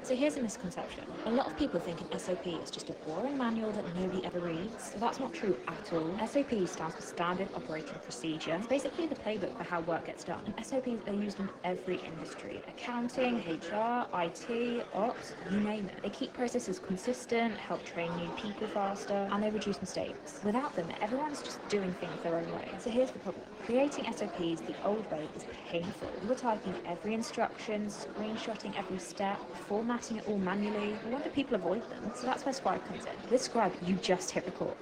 So here's a misconception. A lot of people think an SOP is just a boring manual that nobody ever reads. So that's not true at all. SOP stands for Standard Operating Procedure. It's basically the playbook for how work gets done. And SOPs are used in every industry. Accounting, HR, IT, ops, you name it. They keep processes consistent, help train new people faster, and they reduce mistakes. Without them, everyone's just doing things their own way. So here's the problem. Creating SOPs the old way is painful. You're typing every instruction, screenshotting every step, formatting it all manually. No wonder people avoid them. So that's where Scribe comes in. With Scribe, you just hit record.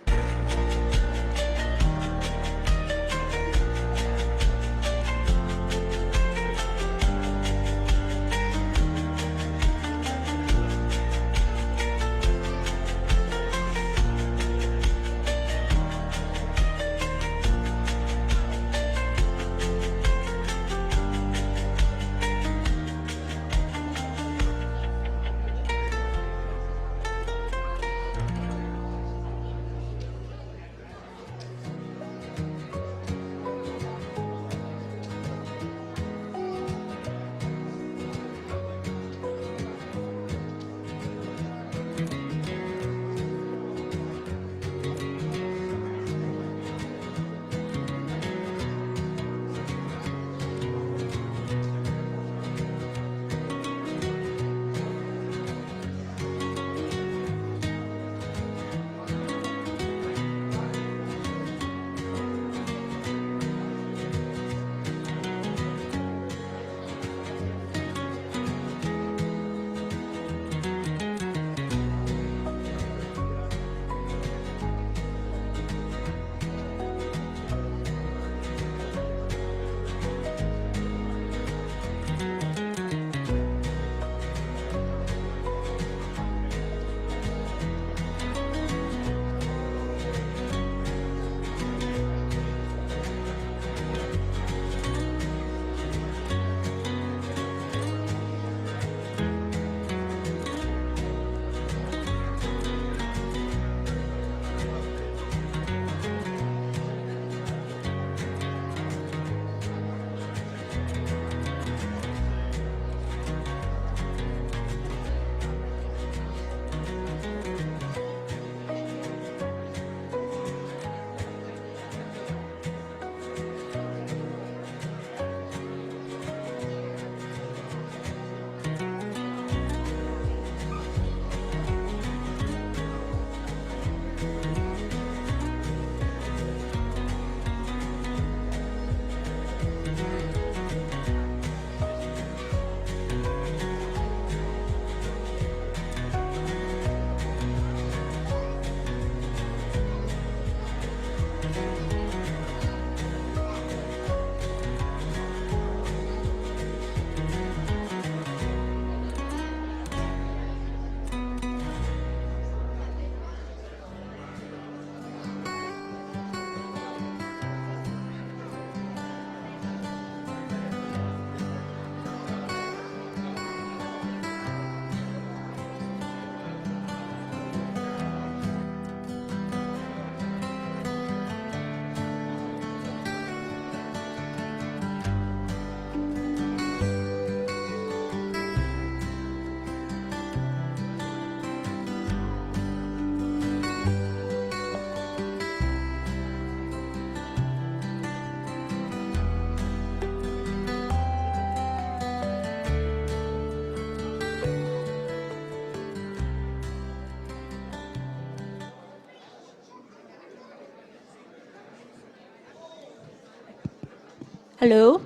Hello.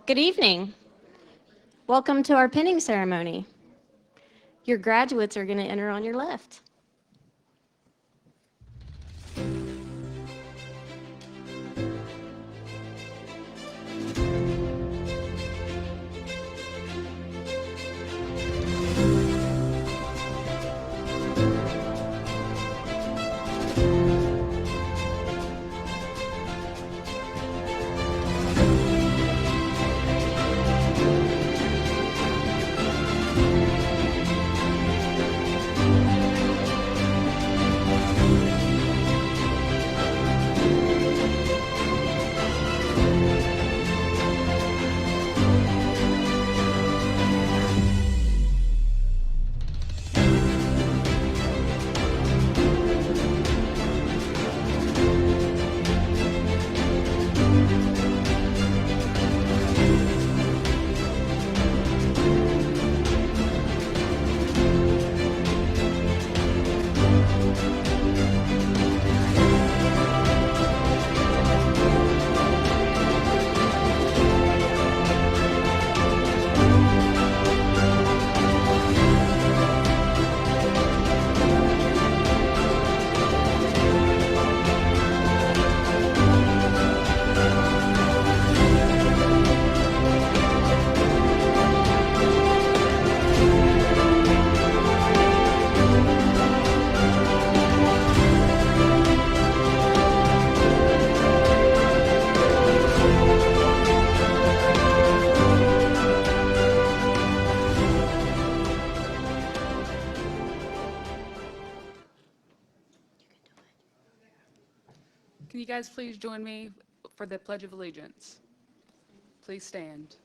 Good evening. Welcome to our pinning ceremony. Your graduates are going to enter on your left. Can you guys please join me for the Pledge of Allegiance? Please stand.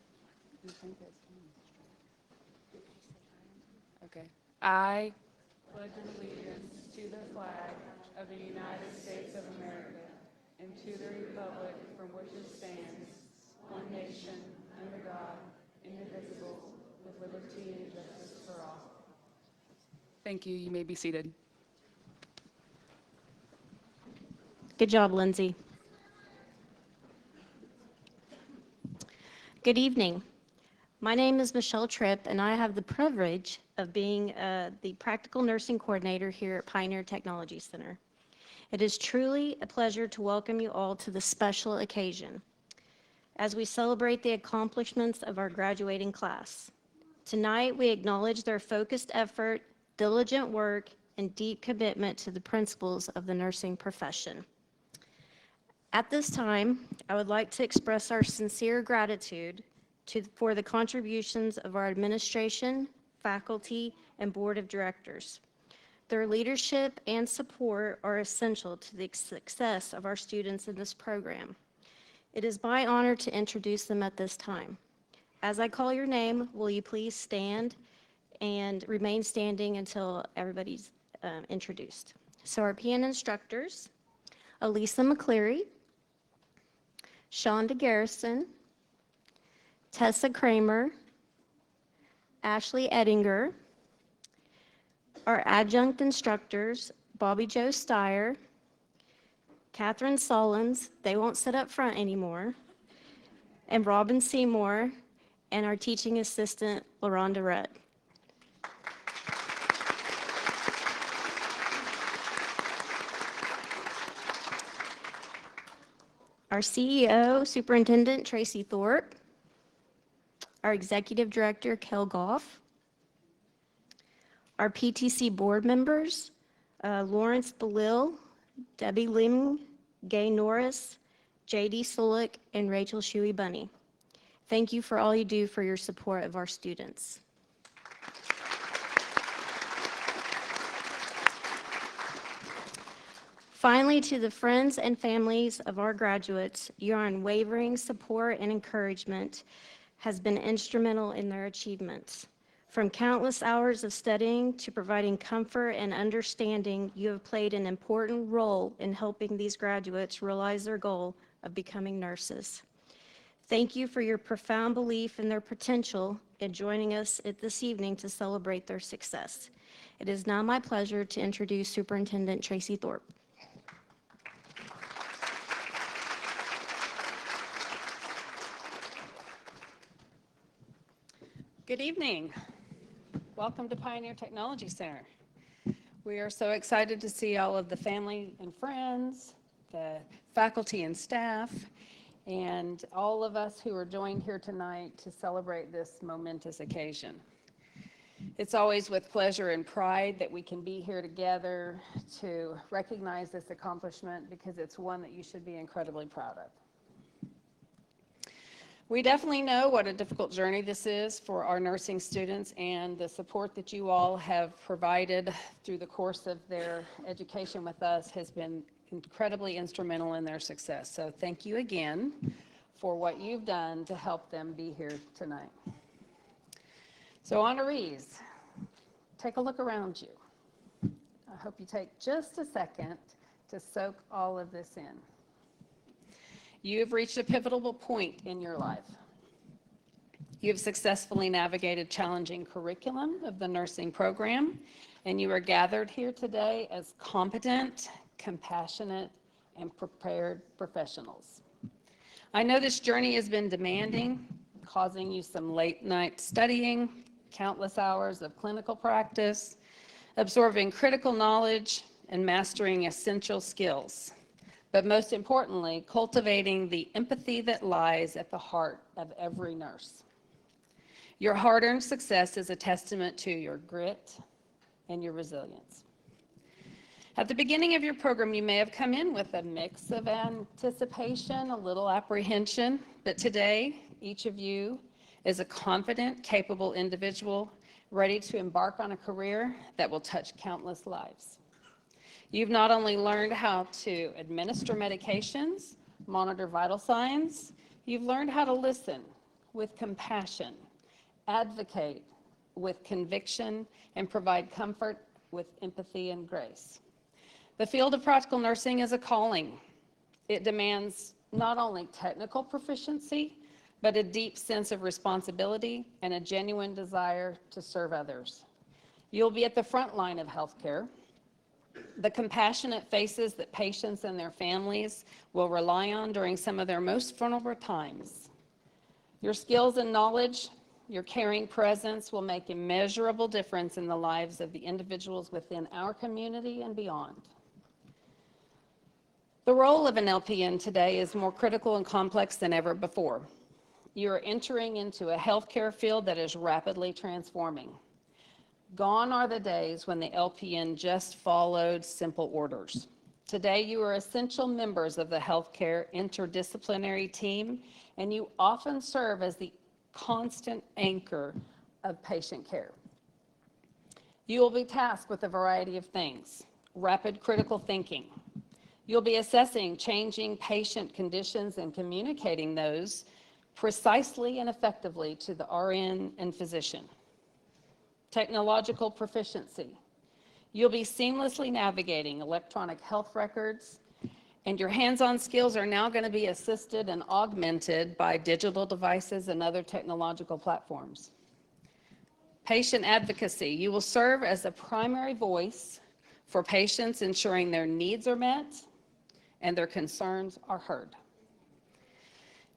Okay. I pledge allegiance to the flag of the United States of America and to the republic from which it stands, one nation, under God, indivisible, with liberty and justice for all. Thank you. You may be seated. Good job, Lindsay. Good evening. My name is Michelle Tripp, and I have the privilege of being the Practical Nursing Coordinator here at Pioneer Technology Center. It is truly a pleasure to welcome you all to this special occasion as we celebrate the accomplishments of our graduating class. Tonight, we acknowledge their focused effort, diligent work, and deep commitment to the principles of the nursing profession. At this time, I would like to express our sincere gratitude for the contributions of our administration, faculty, and board of directors. Their leadership and support are essential to the success of our students in this program. It is my honor to introduce them at this time. As I call your name, will you please stand and remain standing until everybody's introduced. So our piano instructors, Elisa McCleary, Shonda Garrison, Tessa Kramer, Ashley Ettinger, our adjunct instructors, Bobby Joe Steyer, Catherine Solons, they won't sit up front anymore, and Robin Seymour, and our teaching assistant, LaRonda Rudd. Our CEO, Superintendent Tracy Thorpe, our Executive Director, Kel Goff, our PTC board members, Lawrence Belil, Debbie Lim, Gay Norris, J.D. Sulick, and Rachel Shuey Bunny. Thank you for all you do for your support of our students. Finally, to the friends and families of our graduates, your unwavering support and encouragement has been instrumental in their achievements. From countless hours of studying to providing comfort and understanding, you have played an important role in helping these graduates realize their goal of becoming nurses. Thank you for your profound belief in their potential and joining us this evening to celebrate their success. It is now my pleasure to introduce Superintendent Tracy Thorpe. Good evening. Welcome to Pioneer Technology Center. We are so excited to see all of the family and friends, the faculty and staff, and all of us who are joined here tonight to celebrate this momentous occasion. It's always with pleasure and pride that we can be here together to recognize this accomplishment because it's one that you should be incredibly proud of. We definitely know what a difficult journey this is for our nursing students, and the support that you all have provided through the course of their education with us has been incredibly instrumental in their success. So thank you again for what you've done to help them be here tonight. So honorees, take a look around you. I hope you take just a second to soak all of this in. You have reached a pivotal point in your life. You have successfully navigated challenging curriculum of the nursing program, and you are gathered here today as competent, compassionate, and prepared professionals. I know this journey has been demanding, causing you some late night studying, countless hours of clinical practice, absorbing critical knowledge, and mastering essential skills. But most importantly, cultivating the empathy that lies at the heart of every nurse. Your hard-earned success is a testament to your grit and your resilience. At the beginning of your program, you may have come in with a mix of anticipation, a little apprehension, but today, each of you is a confident, capable individual ready to embark on a career that will touch countless lives. You've not only learned how to administer medications, monitor vital signs, you've learned how to listen with compassion, advocate with conviction, and provide comfort with empathy and grace. The field of practical nursing is a calling. It demands not only technical proficiency, but a deep sense of responsibility and a genuine desire to serve others. You'll be at the front line of healthcare, the compassionate faces that patients and their families will rely on during some of their most vulnerable times. Your skills and knowledge, your caring presence will make immeasurable difference in the lives of the individuals within our community and beyond. The role of an LPN today is more critical and complex than ever before. You are entering into a healthcare field that is rapidly transforming. Gone are the days when the LPN just followed simple orders. Today, you are essential members of the healthcare interdisciplinary team, and you often serve as the constant anchor of patient care. You will be tasked with a variety of things: rapid critical thinking. You'll be assessing changing patient conditions and communicating those precisely and effectively to the RN and physician. Technological proficiency. You'll be seamlessly navigating electronic health records, and your hands-on skills are now going to be assisted and augmented by digital devices and other technological platforms. Patient advocacy. You will serve as a primary voice for patients, ensuring their needs are met and their concerns are heard.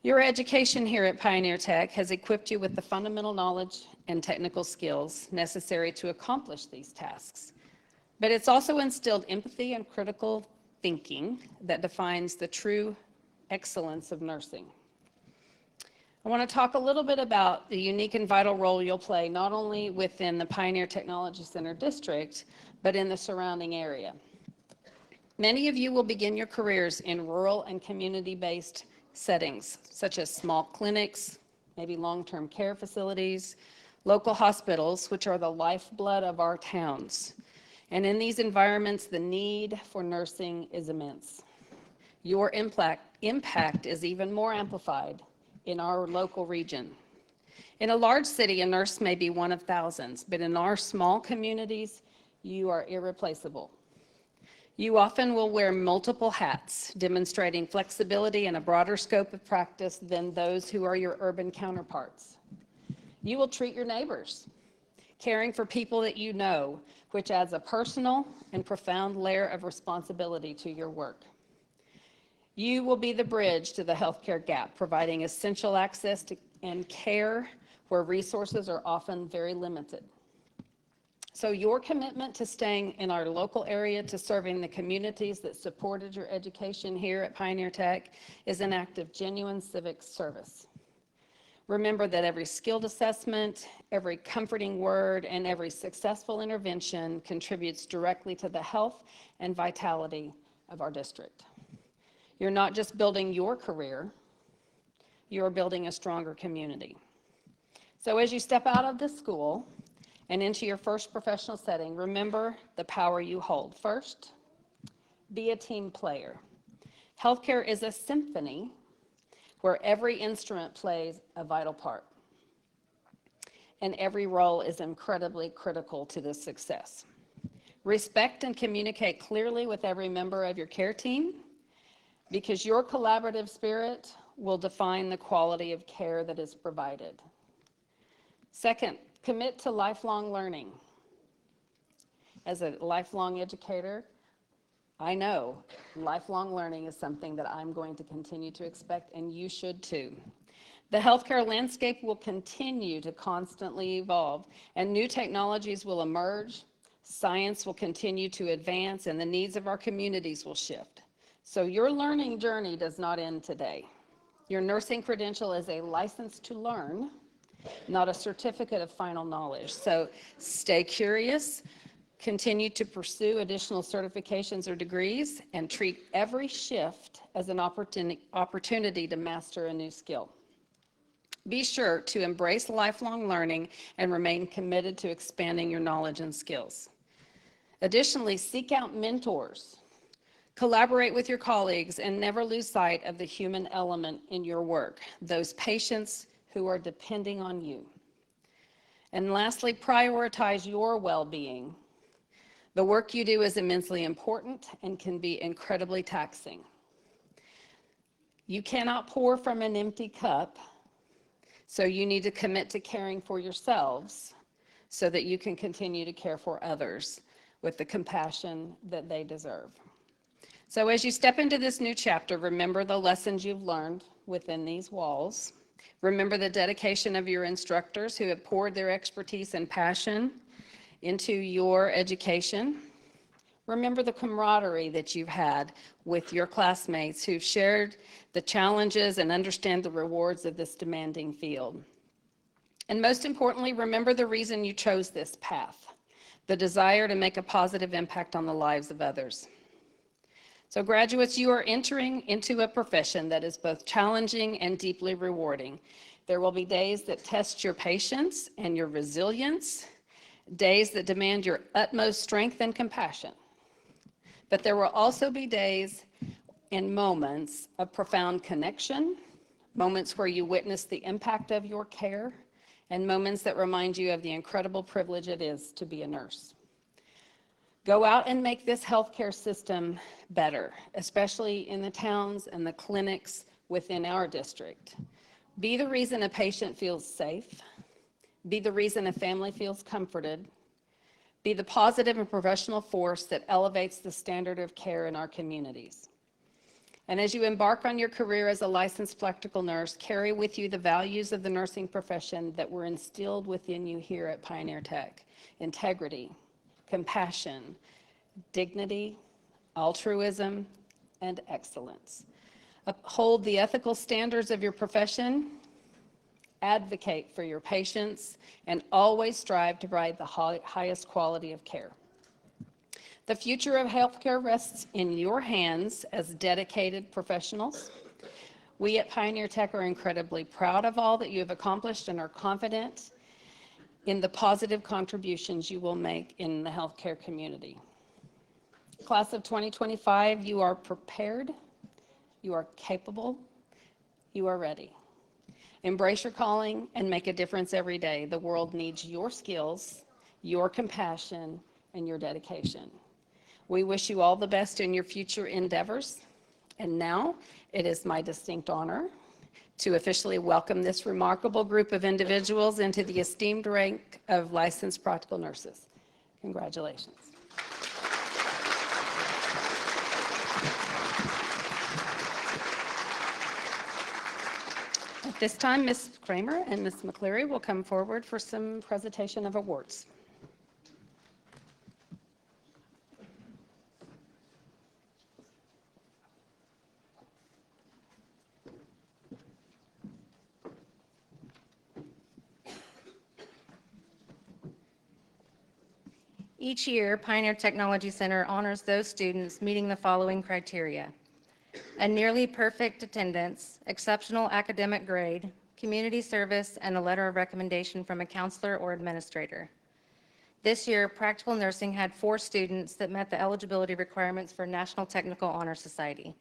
Your education here at Pioneer Tech has equipped you with the fundamental knowledge and technical skills necessary to accomplish these tasks. But it's also instilled empathy and critical thinking that defines the true excellence of nursing. I want to talk a little bit about the unique and vital role you'll play not only within the Pioneer Technology Center district, but in the surrounding area. Many of you will begin your careers in rural and community-based settings, such as small clinics, maybe long-term care facilities, local hospitals, which are the lifeblood of our towns. And in these environments, the need for nursing is immense. Your impact is even more amplified in our local region. In a large city, a nurse may be one of thousands, but in our small communities, you are irreplaceable. You often will wear multiple hats, demonstrating flexibility and a broader scope of practice than those who are your urban counterparts. You will treat your neighbors, caring for people that you know, which adds a personal and profound layer of responsibility to your work. You will be the bridge to the healthcare gap, providing essential access to and care where resources are often very limited. So your commitment to staying in our local area, to serving the communities that supported your education here at Pioneer Tech, is an act of genuine civic service. Remember that every skilled assessment, every comforting word, and every successful intervention contributes directly to the health and vitality of our district. You're not just building your career, you're building a stronger community. So as you step out of this school and into your first professional setting, remember the power you hold. First, be a team player. Healthcare is a symphony where every instrument plays a vital part, and every role is incredibly critical to this success. Respect and communicate clearly with every member of your care team, because your collaborative spirit will define the quality of care that is provided. Second, commit to lifelong learning. As a lifelong educator, I know lifelong learning is something that I'm going to continue to expect, and you should too. The healthcare landscape will continue to constantly evolve, and new technologies will emerge, science will continue to advance, and the needs of our communities will shift. So your learning journey does not end today. Your nursing credential is a license to learn, not a certificate of final knowledge. So stay curious, continue to pursue additional certifications or degrees, and treat every shift as an opportunity to master a new skill. Be sure to embrace lifelong learning and remain committed to expanding your knowledge and skills. Additionally, seek out mentors. Collaborate with your colleagues and never lose sight of the human element in your work, those patients who are depending on you. And lastly, prioritize your well-being. The work you do is immensely important and can be incredibly taxing. You cannot pour from an empty cup, so you need to commit to caring for yourselves so that you can continue to care for others with the compassion that they deserve. So as you step into this new chapter, remember the lessons you've learned within these walls. Remember the dedication of your instructors who have poured their expertise and passion into your education. Remember the camaraderie that you've had with your classmates who've shared the challenges and understand the rewards of this demanding field. And most importantly, remember the reason you chose this path, the desire to make a positive impact on the lives of others. So graduates, you are entering into a profession that is both challenging and deeply rewarding. There will be days that test your patience and your resilience, days that demand your utmost strength and compassion. But there will also be days and moments of profound connection, moments where you witness the impact of your care, and moments that remind you of the incredible privilege it is to be a nurse. Go out and make this healthcare system better, especially in the towns and the clinics within our district. Be the reason a patient feels safe. Be the reason a family feels comforted. Be the positive and professional force that elevates the standard of care in our communities. And as you embark on your career as a licensed practical nurse, carry with you the values of the nursing profession that were instilled within you here at Pioneer Tech: integrity, compassion, dignity, altruism, and excellence. Uphold the ethical standards of your profession, advocate for your patients, and always strive to provide the highest quality of care. The future of healthcare rests in your hands as dedicated professionals. We at Pioneer Tech are incredibly proud of all that you have accomplished and are confident in the positive contributions you will make in the healthcare community. Class of 2025, you are prepared, you are capable, you are ready. Embrace your calling and make a difference every day. The world needs your skills, your compassion, and your dedication. We wish you all the best in your future endeavors. And now it is my distinct honor to officially welcome this remarkable group of individuals into the esteemed rank of licensed practical nurses. Congratulations. At this time, Ms. Kramer and Ms. McCleary will come forward for some presentation of awards. Each year, Pioneer Technology Center honors those students meeting the following criteria: a nearly perfect attendance, exceptional academic grade, community service, and a letter of recommendation from a counselor or administrator. This year, Practical Nursing had 4 students that met the eligibility requirements for National Technical Honor Society.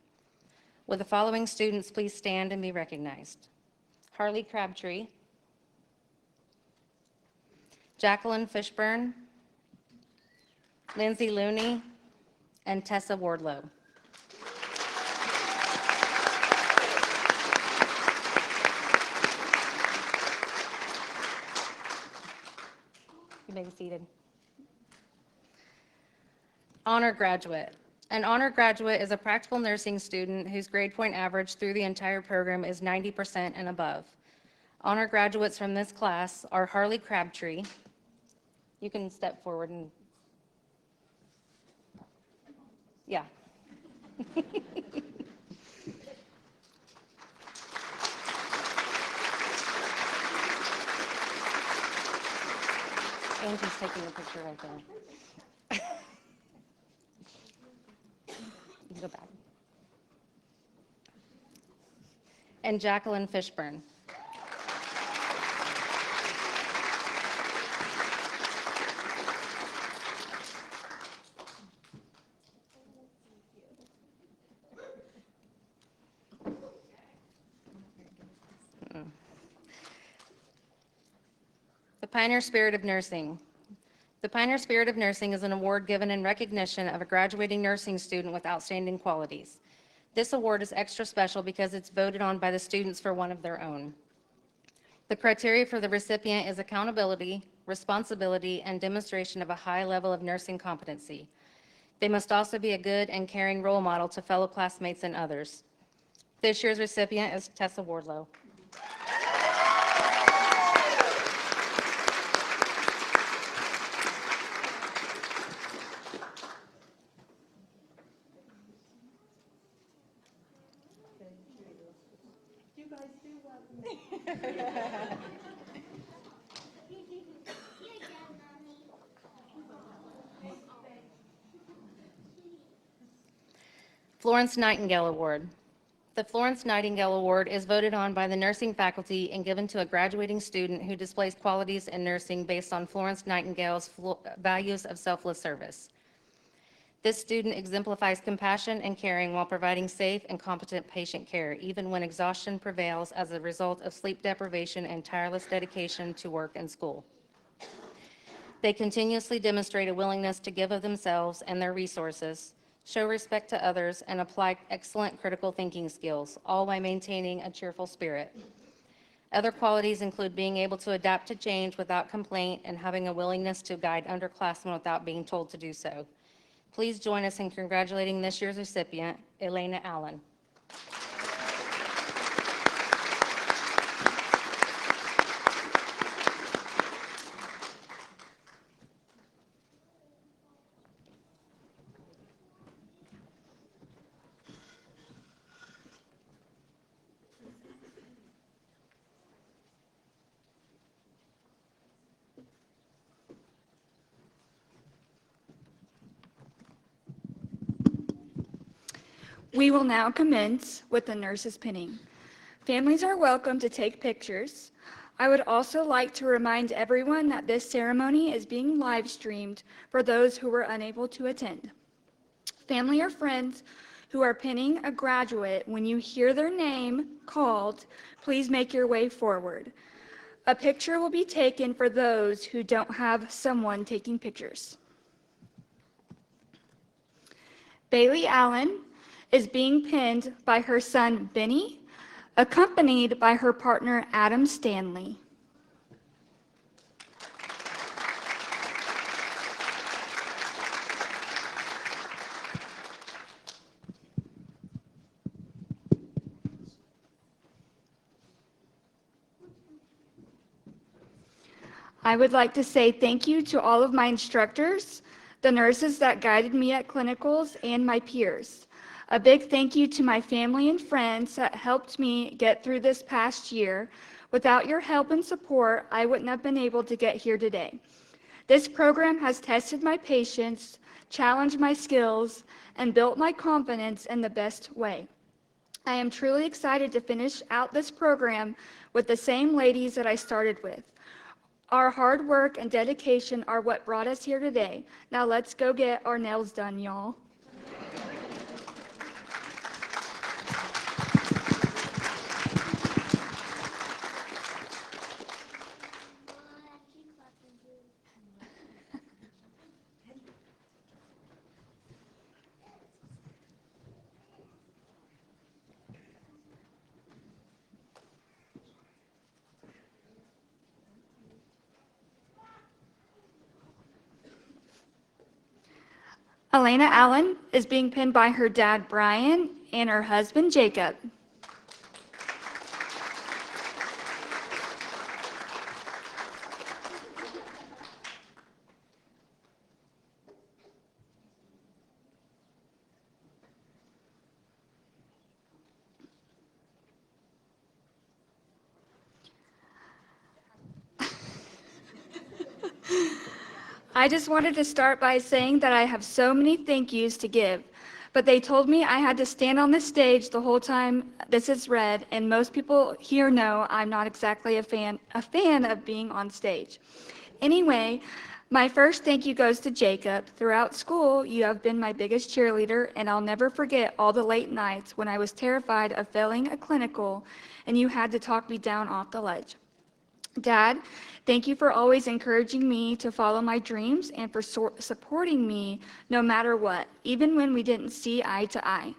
Will the following students please stand and be recognized? Harley Crabtree, Jacqueline Fishburne, Lindsay Looney, and Tessa Wardlow. You may be seated. Honor graduate. An honor graduate is a practical nursing student whose grade point average through the entire program is 90% and above. Honor graduates from this class are Harley Crabtree. You can step forward and, yeah. Angie's taking a picture right there. You can go back. And Jacqueline Fishburne. Pioneer Spirit of Nursing. The Pioneer Spirit of Nursing is an award given in recognition of a graduating nursing student with outstanding qualities. This award is extra special because it's voted on by the students for one of their own. The criteria for the recipient is accountability, responsibility, and demonstration of a high level of nursing competency. They must also be a good and caring role model to fellow classmates and others. This year's recipient is Tessa Wardlow. Florence Nightingale Award. The Florence Nightingale Award is voted on by the nursing faculty and given to a graduating student who displays qualities in nursing based on Florence Nightingale's values of selfless service. This student exemplifies compassion and caring while providing safe and competent patient care, even when exhaustion prevails as a result of sleep deprivation and tireless dedication to work and school. They continuously demonstrate a willingness to give of themselves and their resources, show respect to others, and apply excellent critical thinking skills, all while maintaining a cheerful spirit. Other qualities include being able to adapt to change without complaint and having a willingness to guide underclassmen without being told to do so. Please join us in congratulating this year's recipient, Elena Allen. We will now commence with the nurses' pinning. Families are welcome to take pictures. I would also like to remind everyone that this ceremony is being live streamed for those who were unable to attend. Family or friends who are pinning a graduate, when you hear their name called, please make your way forward. A picture will be taken for those who don't have someone taking pictures. Bailey Allen is being pinned by her son Benny, accompanied by her partner Adam Stanley. I would like to say thank you to all of my instructors, the nurses that guided me at clinicals, and my peers. A big thank you to my family and friends that helped me get through this past year. Without your help and support, I wouldn't have been able to get here today. This program has tested my patience, challenged my skills, and built my confidence in the best way. I am truly excited to finish out this program with the same ladies that I started with. Our hard work and dedication are what brought us here today. Now let's go get our nails done, y'all. Elena Allen is being pinned by her dad, Brian, and her husband, Jacob. I just wanted to start by saying that I have so many thank yous to give, but they told me I had to stand on the stage the whole time this is read, and most people here know I'm not exactly a fan of being on stage. Anyway, my first thank you goes to Jacob. Throughout school, you have been my biggest cheerleader, and I'll never forget all the late nights when I was terrified of failing a clinical and you had to talk me down off the ledge. Dad, thank you for always encouraging me to follow my dreams and for supporting me no matter what, even when we didn't see eye to eye.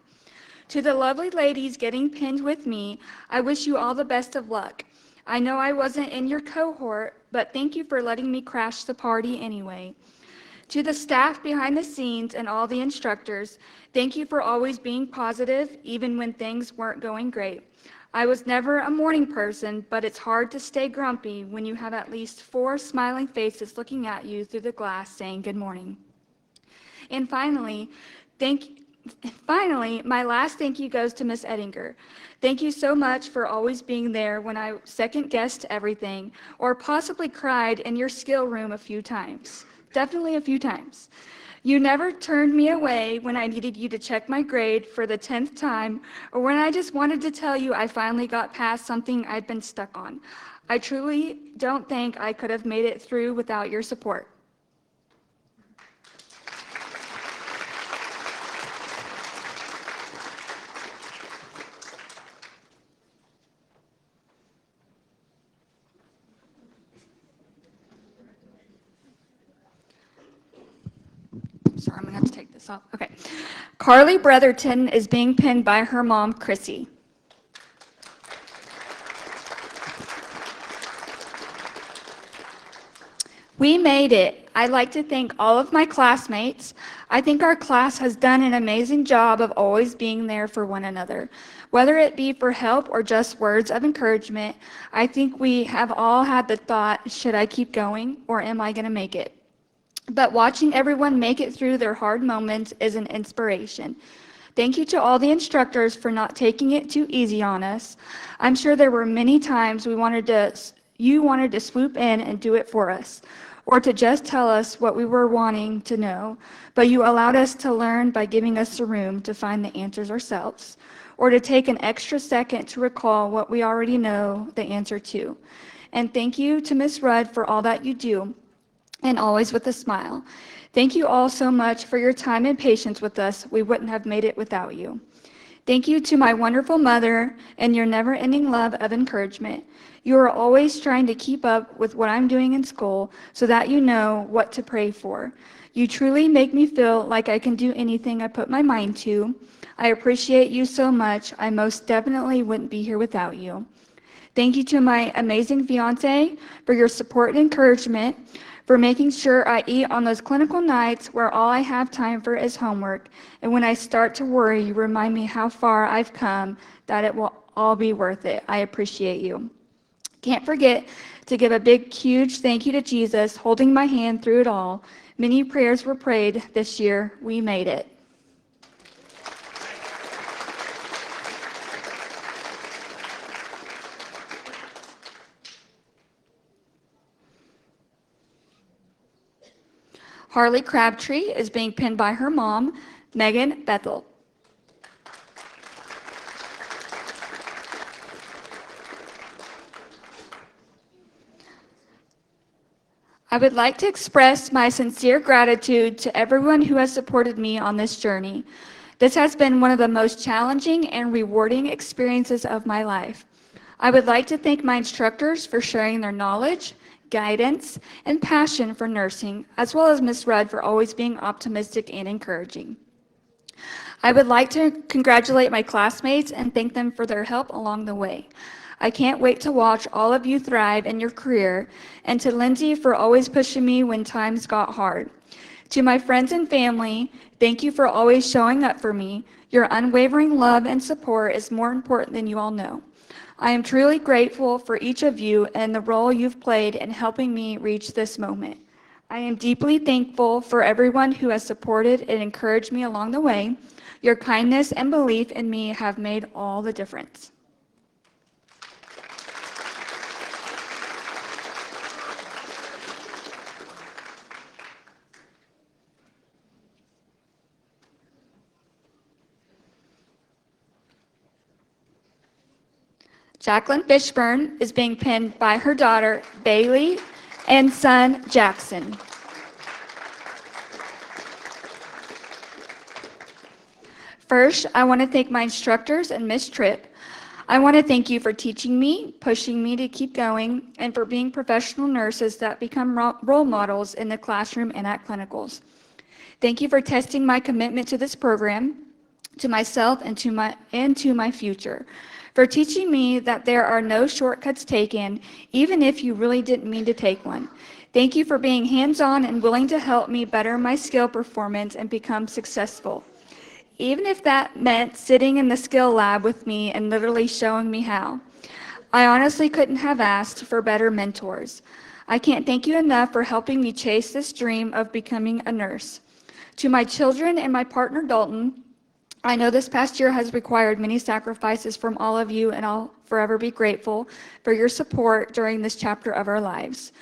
To the lovely ladies getting pinned with me, I wish you all the best of luck. I know I wasn't in your cohort, but thank you for letting me crash the party anyway. To the staff behind the scenes and all the instructors, thank you for always being positive, even when things weren't going great. I was never a morning person, but it's hard to stay grumpy when you have at least 4 smiling faces looking at you through the glass saying good morning. And finally, my last thank you goes to Miss Ettinger. Thank you so much for always being there when I second-guessed everything or possibly cried in your skill room a few times. Definitely a few times. You never turned me away when I needed you to check my grade for the 10th time or when I just wanted to tell you I finally got past something I'd been stuck on. I truly don't think I could have made it through without your support. Sorry, I'm gonna have to take this off. Okay. Carly Brotherton is being pinned by her mom, Chrissy. We made it. I'd like to thank all of my classmates. I think our class has done an amazing job of always being there for one another. Whether it be for help or just words of encouragement, I think we have all had the thought, should I keep going or am I gonna make it? But watching everyone make it through their hard moments is an inspiration. Thank you to all the instructors for not taking it too easy on us. I'm sure there were many times you wanted to swoop in and do it for us, or to just tell us what we were wanting to know, but you allowed us to learn by giving us the room to find the answers ourselves, or to take an extra second to recall what we already know the answer to. And thank you to Ms. Rudd for all that you do, and always with a smile. Thank you all so much for your time and patience with us. We wouldn't have made it without you. Thank you to my wonderful mother and your never-ending love of encouragement. You are always trying to keep up with what I'm doing in school so that you know what to pray for. You truly make me feel like I can do anything I put my mind to. I appreciate you so much. I most definitely wouldn't be here without you. Thank you to my amazing fiance for your support and encouragement, for making sure I eat on those clinical nights where all I have time for is homework. And when I start to worry, you remind me how far I've come, that it will all be worth it. I appreciate you. Can't forget to give a big, huge thank you to Jesus, holding my hand through it all. Many prayers were prayed this year. We made it. Harley Crabtree is being pinned by her mom, Megan Bethel. I would like to express my sincere gratitude to everyone who has supported me on this journey. This has been one of the most challenging and rewarding experiences of my life. I would like to thank my instructors for sharing their knowledge, guidance, and passion for nursing, as well as Ms. Rudd for always being optimistic and encouraging. I would like to congratulate my classmates and thank them for their help along the way. I can't wait to watch all of you thrive in your career, and to Lindsay for always pushing me when times got hard. To my friends and family, thank you for always showing up for me. Your unwavering love and support is more important than you all know. I am truly grateful for each of you and the role you've played in helping me reach this moment. I am deeply thankful for everyone who has supported and encouraged me along the way. Your kindness and belief in me have made all the difference. Jacqueline Fishburne is being pinned by her daughter, Bailey, and son, Jackson. First, I want to thank my instructors and Ms. Tripp. I want to thank you for teaching me, pushing me to keep going, and for being professional nurses that become role models in the classroom and at clinicals. Thank you for testing my commitment to this program, to myself, and to my future. For teaching me that there are no shortcuts taken, even if you really didn't mean to take one. Thank you for being hands-on and willing to help me better my skill performance and become successful. Even if that meant sitting in the skill lab with me and literally showing me how. I honestly couldn't have asked for better mentors. I can't thank you enough for helping me chase this dream of becoming a nurse. To my children and my partner Dalton, I know this past year has required many sacrifices from all of you, and I'll forever be grateful for your support during this chapter of our lives.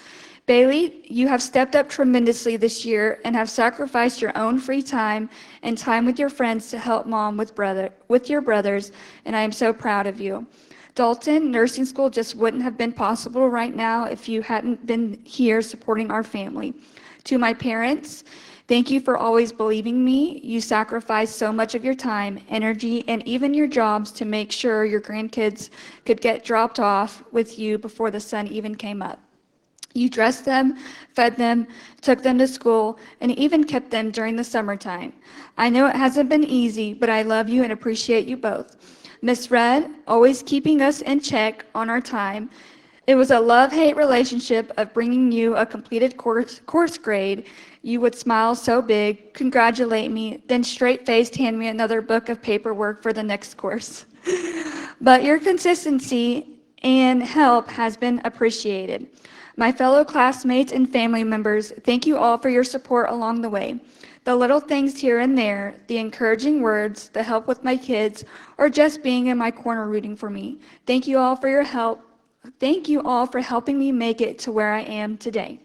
Bailey, you have stepped up tremendously this year and have sacrificed your own free time and time with your friends to help Mom with your brothers, and I am so proud of you. Dalton, nursing school just wouldn't have been possible right now if you hadn't been here supporting our family. To my parents, thank you for always believing me. You sacrificed so much of your time, energy, and even your jobs to make sure your grandkids could get dropped off with you before the sun even came up. You dressed them, fed them, took them to school, and even kept them during the summertime. I know it hasn't been easy, but I love you and appreciate you both. Miss Red, always keeping us in check on our time. It was a love-hate relationship of bringing you a completed course grade. You would smile so big, congratulate me, then straight-faced hand me another book of paperwork for the next course. But your consistency and help has been appreciated. My fellow classmates and family members, thank you all for your support along the way. The little things here and there, the encouraging words, the help with my kids, or just being in my corner rooting for me. Thank you all for your help. Thank you all for helping me make it to where I am today.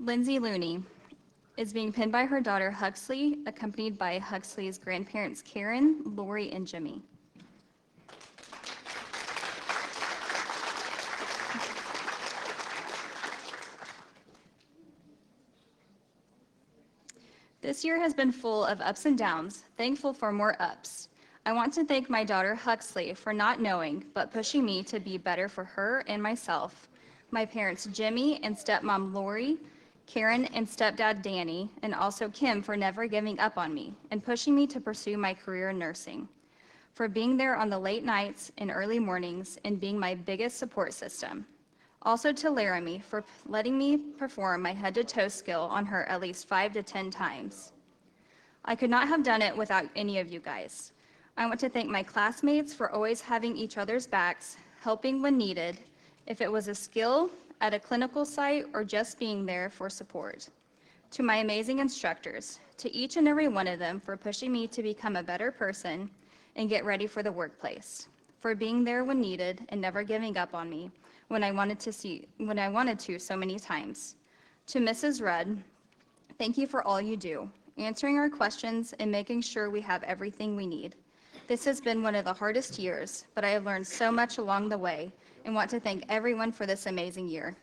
Lindsay Looney is being pinned by her daughter Huxley, accompanied by Huxley's grandparents Karen, Lori, and Jimmy. This year has been full of ups and downs, thankful for more ups. I want to thank my daughter Huxley for not knowing, but pushing me to be better for her and myself. My parents Jimmy and stepmom Lori, Karen and stepdad Danny, and also Kim for never giving up on me and pushing me to pursue my career in nursing. For being there on the late nights and early mornings and being my biggest support system. Also to Laramie for letting me perform my head-to-toe skill on her at least 5 to 10 times. I could not have done it without any of you guys. I want to thank my classmates for always having each other's backs, helping when needed, if it was a skill, at a clinical site, or just being there for support. To my amazing instructors, to each and every one of them for pushing me to become a better person and get ready for the workplace, for being there when needed and never giving up on me when I wanted to so many times. To Mrs. Rudd, thank you for all you do, answering our questions and making sure we have everything we need. This has been one of the hardest years, but I have learned so much along the way and want to thank everyone for this amazing year.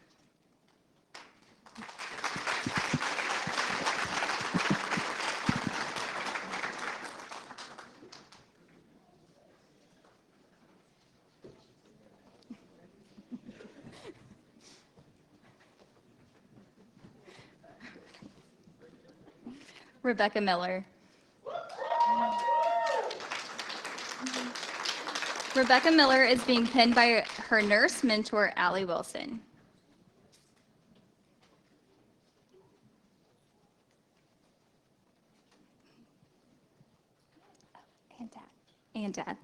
Rebecca Miller. Rebecca Miller is being pinned by her nurse mentor, Allie Wilson. And Dad.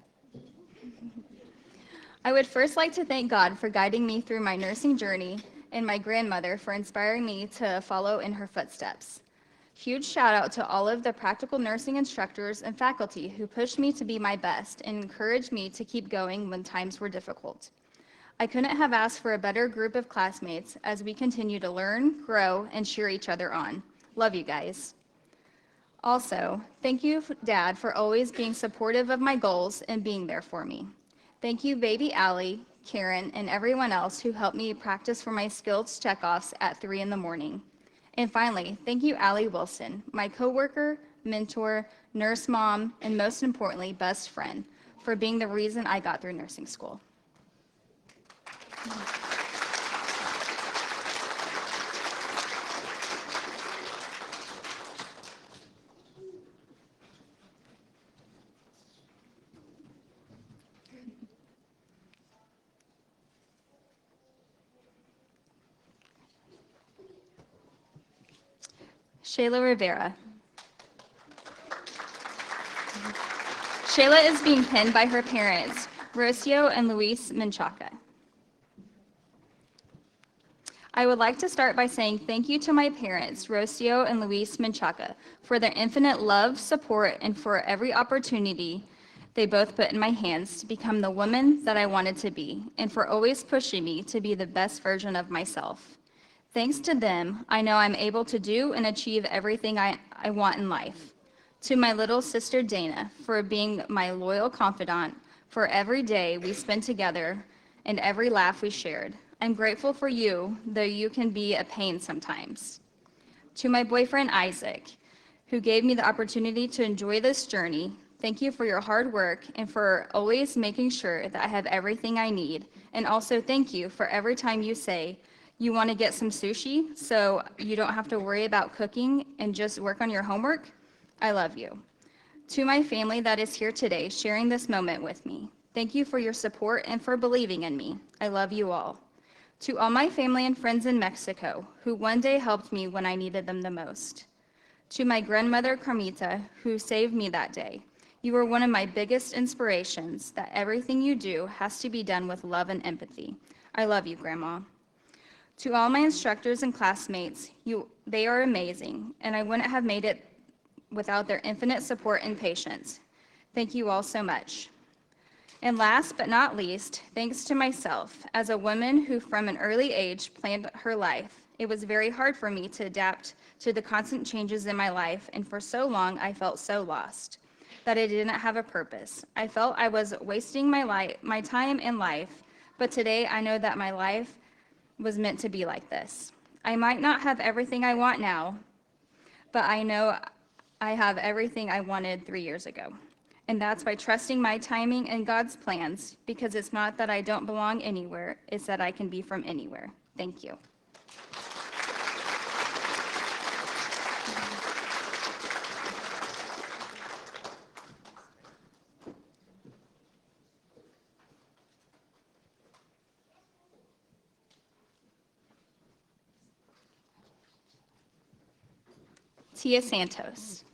I would first like to thank God for guiding me through my nursing journey and my grandmother for inspiring me to follow in her footsteps. Huge shout out to all of the practical nursing instructors and faculty who pushed me to be my best and encouraged me to keep going when times were difficult. I couldn't have asked for a better group of classmates as we continue to learn, grow, and cheer each other on. Love you guys. Also, thank you, Dad, for always being supportive of my goals and being there for me. Thank you, baby Allie, Karen, and everyone else who helped me practice for my skills checkoffs at 3 in the morning. And finally, thank you, Allie Wilson, my coworker, mentor, nurse mom, and most importantly, best friend, for being the reason I got through nursing school. Shayla Rivera. Shayla is being pinned by her parents, Rocio and Luis Menchaca. I would like to start by saying thank you to my parents, Rocio and Luis Menchaca, for their infinite love, support, and for every opportunity they both put in my hands to become the woman that I wanted to be, and for always pushing me to be the best version of myself. Thanks to them, I know I'm able to do and achieve everything I want in life. To my little sister Dana, for being my loyal confidant for every day we spent together and every laugh we shared. I'm grateful for you, though you can be a pain sometimes. To my boyfriend Isaac, who gave me the opportunity to enjoy this journey, thank you for your hard work and for always making sure that I have everything I need. And also thank you for every time you say, you want to get some sushi so you don't have to worry about cooking and just work on your homework? I love you. To my family that is here today sharing this moment with me, thank you for your support and for believing in me. I love you all. To all my family and friends in Mexico who one day helped me when I needed them the most. To my grandmother Carmita who saved me that day. You were one of my biggest inspirations that everything you do has to be done with love and empathy. I love you, Grandma. To all my instructors and classmates, they are amazing, and I wouldn't have made it without their infinite support and patience. Thank you all so much. And last but not least, thanks to myself, as a woman who from an early age planned her life, it was very hard for me to adapt to the constant changes in my life, and for so long I felt so lost that I didn't have a purpose. I felt I was wasting my time in life, but today I know that my life was meant to be like this. I might not have everything I want now, but I know I have everything I wanted 3 years ago. And that's by trusting my timing and God's plans, because it's not that I don't belong anywhere, it's that I can be from anywhere. Thank you. Tia Santos.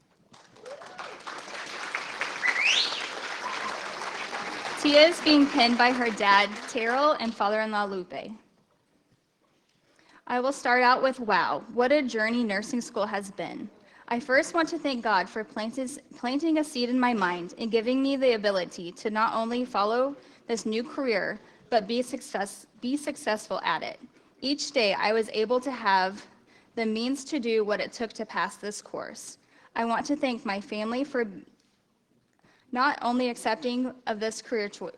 Tia is being pinned by her dad, Terrell, and father-in-law, Lupe. I will start out with, wow, what a journey nursing school has been. I first want to thank God for planting a seed in my mind and giving me the ability to not only follow this new career, but be successful at it. Each day, I was able to have the means to do what it took to pass this course. I want to thank my family for not only being accepting of this career choice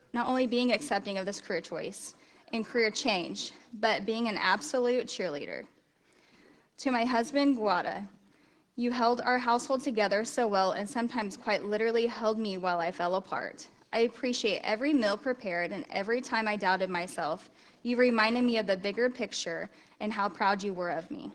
and career change, but being an absolute cheerleader. To my husband, Guada, you held our household together so well and sometimes quite literally held me while I fell apart. I appreciate every meal prepared, and every time I doubted myself, you reminded me of the bigger picture and how proud you were of me.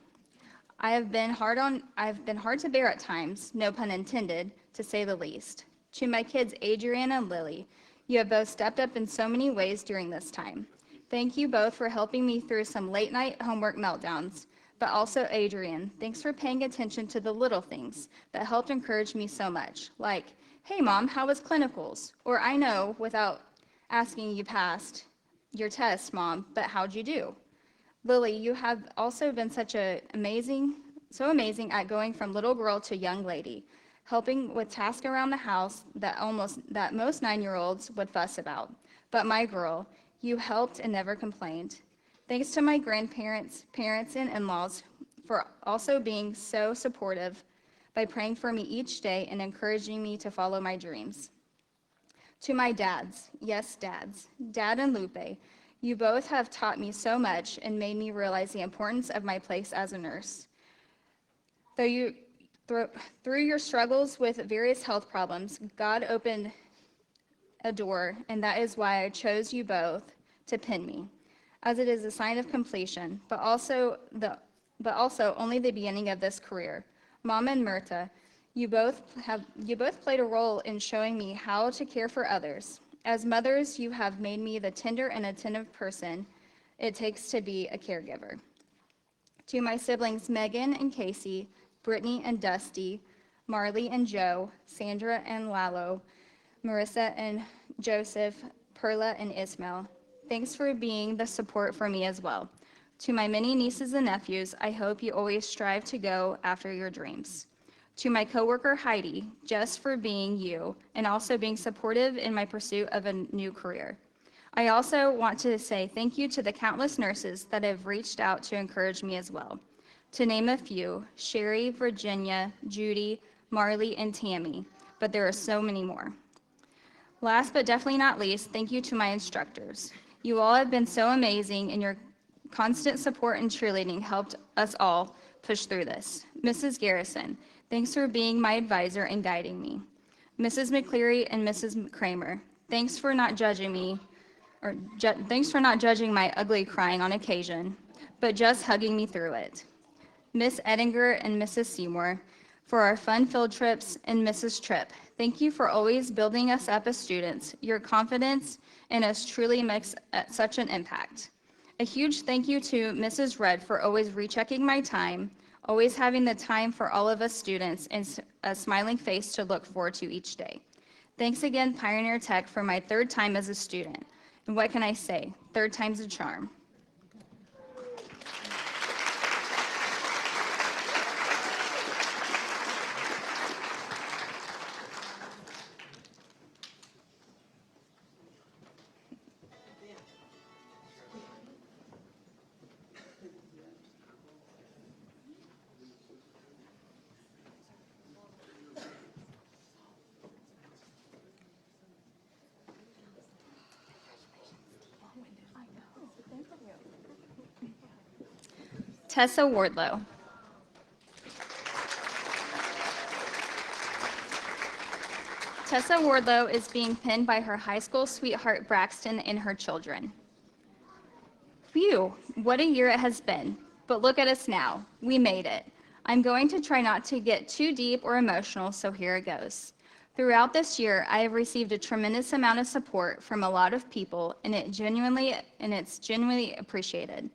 I've been hard to bear at times, no pun intended, to say the least. To my kids, Adrian and Lily, you have both stepped up in so many ways during this time. Thank you both for helping me through some late night homework meltdowns, but also Adrian, thanks for paying attention to the little things that helped encourage me so much, like, hey Mom, how was clinicals? Or I know without asking you passed your test, Mom, but how'd you do? Lily, you have also been so amazing at going from little girl to young lady, helping with tasks around the house that most 9-year-olds would fuss about. But my girl, you helped and never complained. Thanks to my grandparents, parents, and in-laws for also being so supportive, by praying for me each day and encouraging me to follow my dreams. To my dads, yes, dads, Dad and Lupe, you both have taught me so much and made me realize the importance of my place as a nurse. Through your struggles with various health problems, God opened a door, and that is why I chose you both to pin me, as it is a sign of completion, but also only the beginning of this career. Mom and Myrta, you both played a role in showing me how to care for others. As mothers, you have made me the tender and attentive person it takes to be a caregiver. To my siblings Megan and Casey, Brittany and Dusty, Marley and Joe, Sandra and Lalo, Marissa and Joseph, Perla and Ismail, thanks for being the support for me as well. To my many nieces and nephews, I hope you always strive to go after your dreams. To my coworker Heidi, just for being you and also being supportive in my pursuit of a new career. I also want to say thank you to the countless nurses that have reached out to encourage me as well. To name a few, Sherry, Virginia, Judy, Marley, and Tammy, but there are so many more. Last but definitely not least, thank you to my instructors. You all have been so amazing, and your constant support and cheerleading helped us all push through this. Mrs. Garrison, thanks for being my advisor and guiding me. Mrs. McCleary and Mrs. Kramer, thanks for not judging me, thanks for not judging my ugly crying on occasion, but just hugging me through it. Miss Edinger and Mrs. Seymour, for our fun field trips, and Mrs. Tripp, thank you for always building us up as students. Your confidence in us truly makes such an impact. A huge thank you to Mrs. Rudd for always rechecking my time, always having the time for all of us students, and a smiling face to look forward to each day. Thanks again, Pioneer Tech, for my third time as a student. And what can I say? Third time's a charm. Tessa Wardlow. Tessa Wardlow is being pinned by her high school sweetheart Braxton and her children. Phew, what a year it has been. But look at us now. We made it. I'm going to try not to get too deep or emotional, so here it goes. Throughout this year, I have received a tremendous amount of support from a lot of people, and it's genuinely appreciated.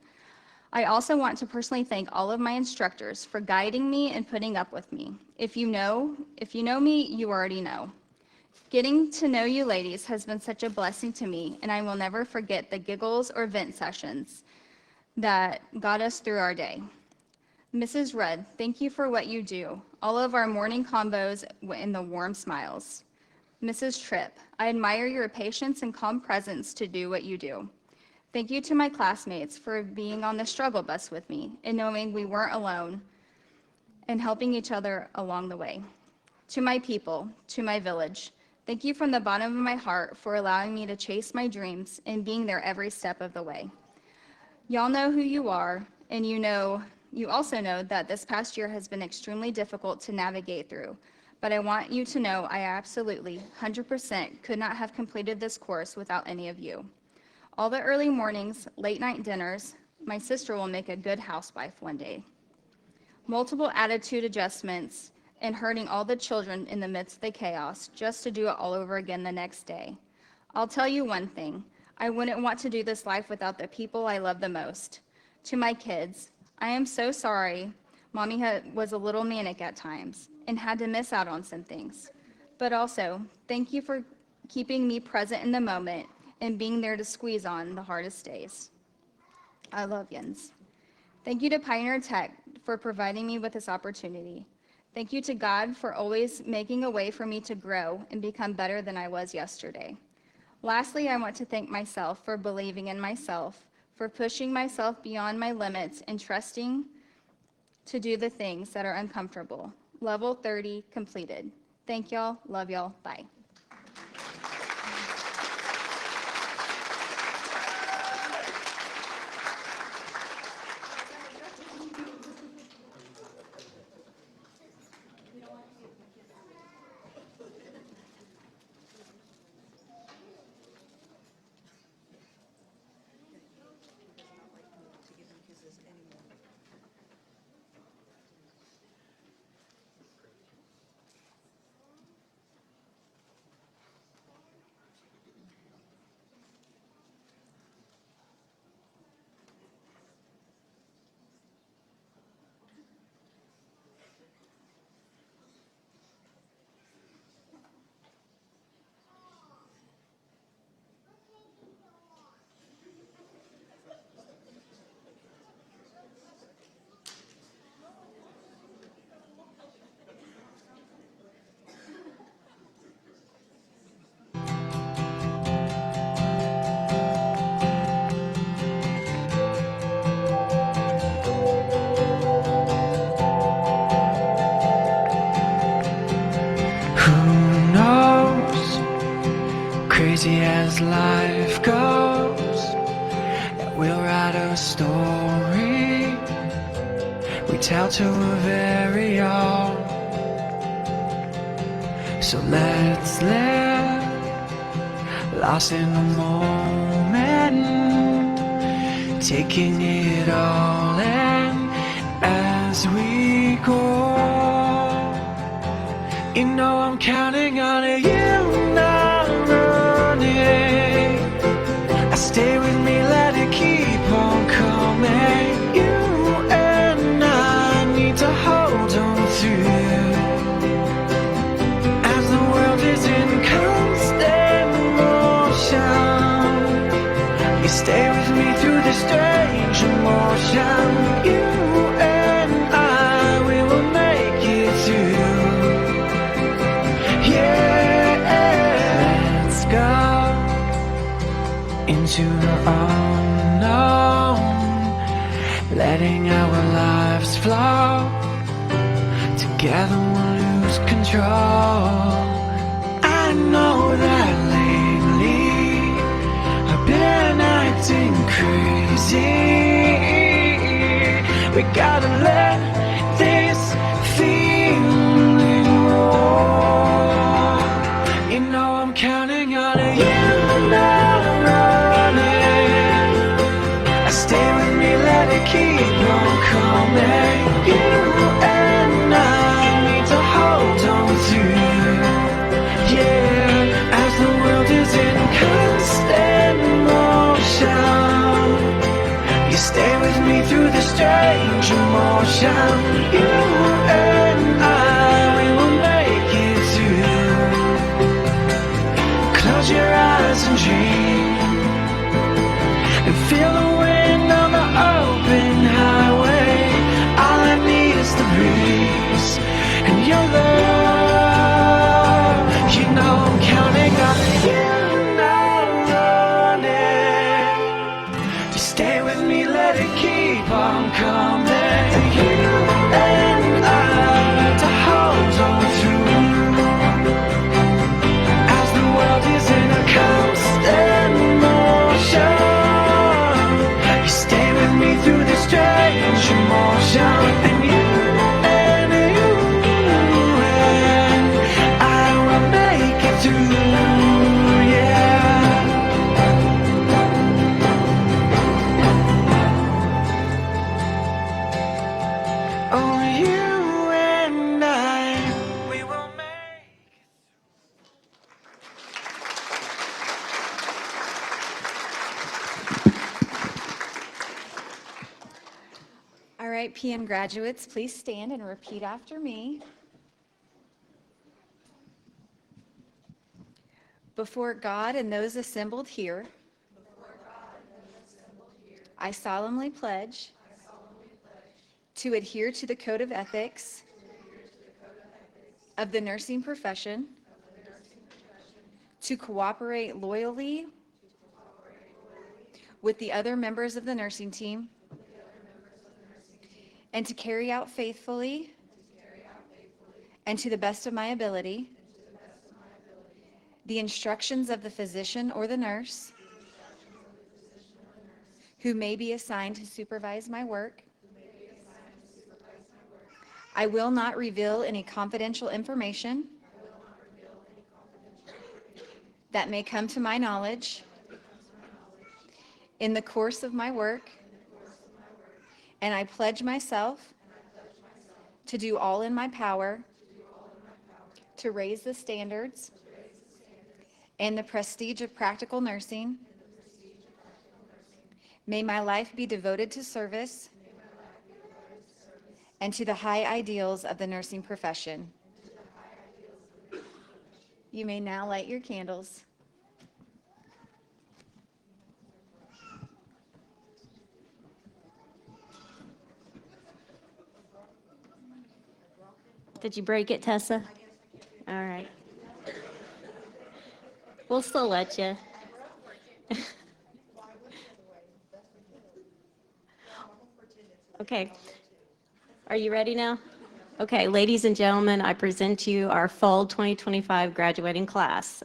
I also want to personally thank all of my instructors for guiding me and putting up with me. If you know me, you already know. Getting to know you ladies has been such a blessing to me, and I will never forget the giggles or vent sessions that got us through our day. Mrs. Rudd, thank you for what you do, all of our morning combos and the warm smiles. Mrs. Tripp, I admire your patience and calm presence to do what you do. Thank you to my classmates for being on the struggle bus with me and knowing we weren't alone and helping each other along the way. To my people, to my village, thank you from the bottom of my heart for allowing me to chase my dreams and being there every step of the way. Y'all know who you are, and you also know that this past year has been extremely difficult to navigate through, but I want you to know I absolutely, 100% could not have completed this course without any of you. All the early mornings, late night dinners, my sister will make a good housewife one day. Multiple attitude adjustments and hurting all the children in the midst of the chaos just to do it all over again the next day. I'll tell you one thing, I wouldn't want to do this life without the people I love the most. To my kids, I am so sorry Mommy was a little manic at times and had to miss out on some things. But also, thank you for keeping me present in the moment and being there to squeeze on the hardest days. I love yins. Thank you to Pioneer Tech for providing me with this opportunity. Thank you to God for always making a way for me to grow and become better than I was yesterday. Lastly, I want to thank myself for believing in myself, for pushing myself beyond my limits and trusting to do the things that are uncomfortable. level 30 completed. Thank y'all. Love y'all. Bye. Who knows? Crazy as life goes, that we'll write a story we tell to a very own. So let's live, lost in the moment, taking it all in as we go. You know I'm counting on you, not running. I stay with me, let it keep on coming. You and I need to hold on through, as the world is in constant motion. You stay with me through this strange emotion. You and I, we will make it through. Let's go into the unknown, letting our lives flow. Together we'll lose control. I know that lately I've been acting crazy. We gotta let this feeling roll. You know I'm counting on you, not running. I stay with me, let it keep on coming. You and I need to hold on through, yeah, as the world is in constant motion. You stay with me through the strange emotion. You and I, we will make it through. Close your eyes and dream, and feel the wind on the open highway. All I need is the breeze and your love. You know I'm counting on you, not running. Just stay with me, let it keep on coming. You and I need to hold on through, as the world is in a constant motion. You stay with me through this strange emotion. And you and I will make it through, yeah. Oh, you and I, we will make. All right, PN graduates, please stand and repeat after me. Before God and those assembled here, I solemnly pledge to adhere to the code of ethics of the nursing profession, to cooperate loyally with the other members of the nursing team, and to carry out faithfully and to the best of my ability, the instructions of the physician or the nurse who may be assigned to supervise my work. I will not reveal any confidential information that may come to my knowledge in the course of my work, and I pledge myself to do all in my power to raise the standards and the prestige of practical nursing. May my life be devoted to service and to the high ideals of the nursing profession. You may now light your candles. Did you break it, Tessa? All right. We'll still let you. Okay. Are you ready now? Okay, ladies and gentlemen, I present to you our fall 2025 graduating class.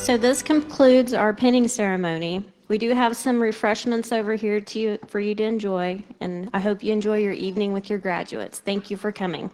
So this concludes our pinning ceremony. We do have some refreshments over here for you to enjoy, and I hope you enjoy your evening with your graduates. Thank you for coming.